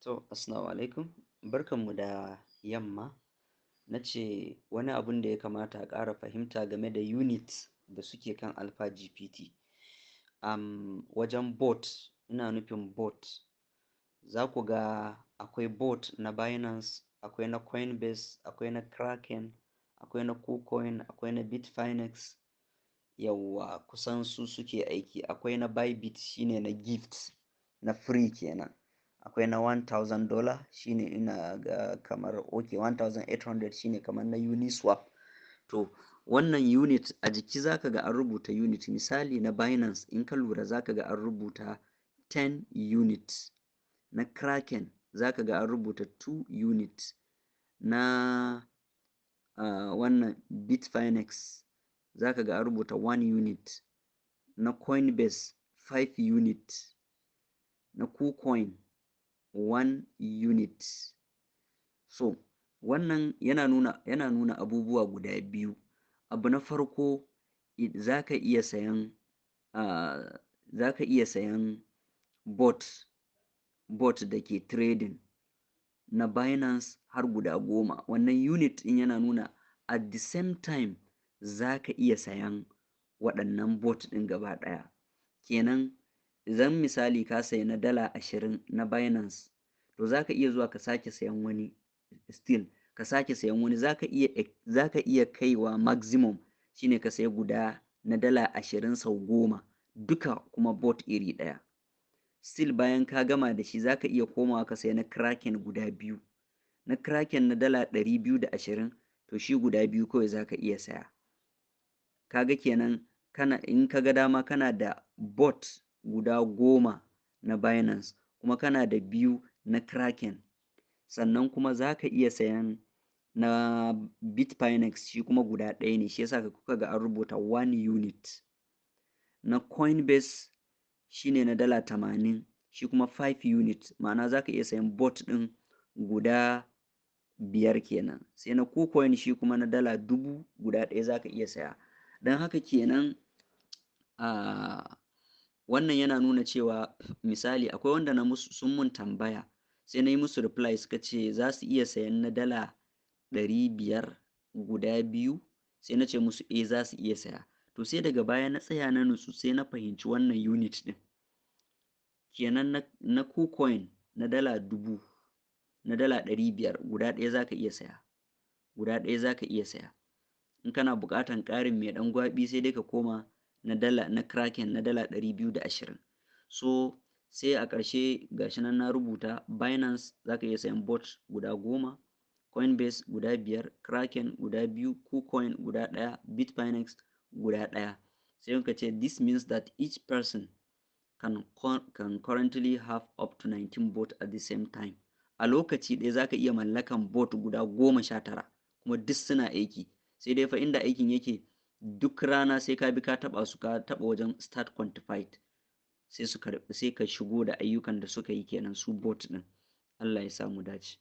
To, assalamu alaikum. Barkanmu da yamma. Na ce wani abun da ya kamata a ƙara fahimta game da units da suke kan Alphagpt. Wajen bot, ina nufin bot. Za ku ga akwai bot na Binance, akwai na Coinbase, akwai na Kraken, akwai na KuCoin, akwai na Bitfinex. Yawwa kusan su suke aiki. Akwai na Bybit shine na gift, na free kenan. Akwai na $1,000 shine ina ga kamar $1,800 shine kamar na Uniswap. To wannan unit a jiki zaka ga an rubuta unit. Misali na Binance in ka lura zaka ga an rubuta 10 units. Na Kraken zaka ga an rubuta 2 units. Na wannan Bitfinex zaka ga an rubuta 1 unit. Na Coinbase 5 units. Na KuCoin 1 unit. So wannan yana nuna abubuwa guda biyu. Abu na farko zaka iya sayan bot da ke trading na Binance har guda 10. Wannan unit ɗin yana nuna at the same time zaka iya sayan waɗannan bot ɗin gaba ɗaya. Kenan idan misali ka sayi na $20 na Binance, to zaka iya zuwa ka sake sayan wani still, ka sake sayan wani. Zaka iya kaiwa maximum shine ka sayi guda na $20 sau 10 duka kuma bot iri ɗaya. Still bayan ka gama da shi zaka iya komawa ka sayi na Kraken guda 2. Na Kraken na $220, to shi guda 2 kawai zaka iya saya. Kaga kenan in ka ga dama kana da bot guda 10 na Binance kuma kana da 2 na Kraken, sannan kuma zaka iya sayan na Bitfinex shi kuma guda 1 ne, shi yasa kuka ga an rubuta 1 unit. Na Coinbase shine na $80, shi kuma 5 unit, ma'ana zaka iya sayan bot ɗin guda 5 kenan. Sai na KuCoin shi kuma na $1000 guda 1 zaka iya saya. Don haka kenan wannan yana nuna cewa misali akwai wanda sun mun tambaya sai na yi musu reply suka ce za su iya sayan na $500 guda 2, sai na ce musu za su iya saya. To sai daga baya na tsaya na nutsu sai na fahimci wannan unit ɗin. Kenan na KuCoin na $1000 na $500 guda 1 zaka iya saya. Guda 1 zaka iya saya. In kana buƙatan ƙarin mai ɗan gwaɓi sai dai ka koma na Kraken na $220. So sai a ƙarshe gashi nan na rubuta Binance zaka iya sayan bot guda 10, Coinbase guda 5, Kraken guda 2, KuCoin guda 1, Bitfinex guda 1. Sai muka ce this means that each person can currently have up to 19 bot at the same time. A lokaci ɗaya zaka iya mallakan bot guda 19 kuma duk suna aiki. Sai dai fa inda aikin yake duk rana sai ka bi ka taɓa su, ka taɓa wajen start quantified sai ka shigo da ayyukan da suka yi kenan su bot ɗin. Allah ya sa mu dace.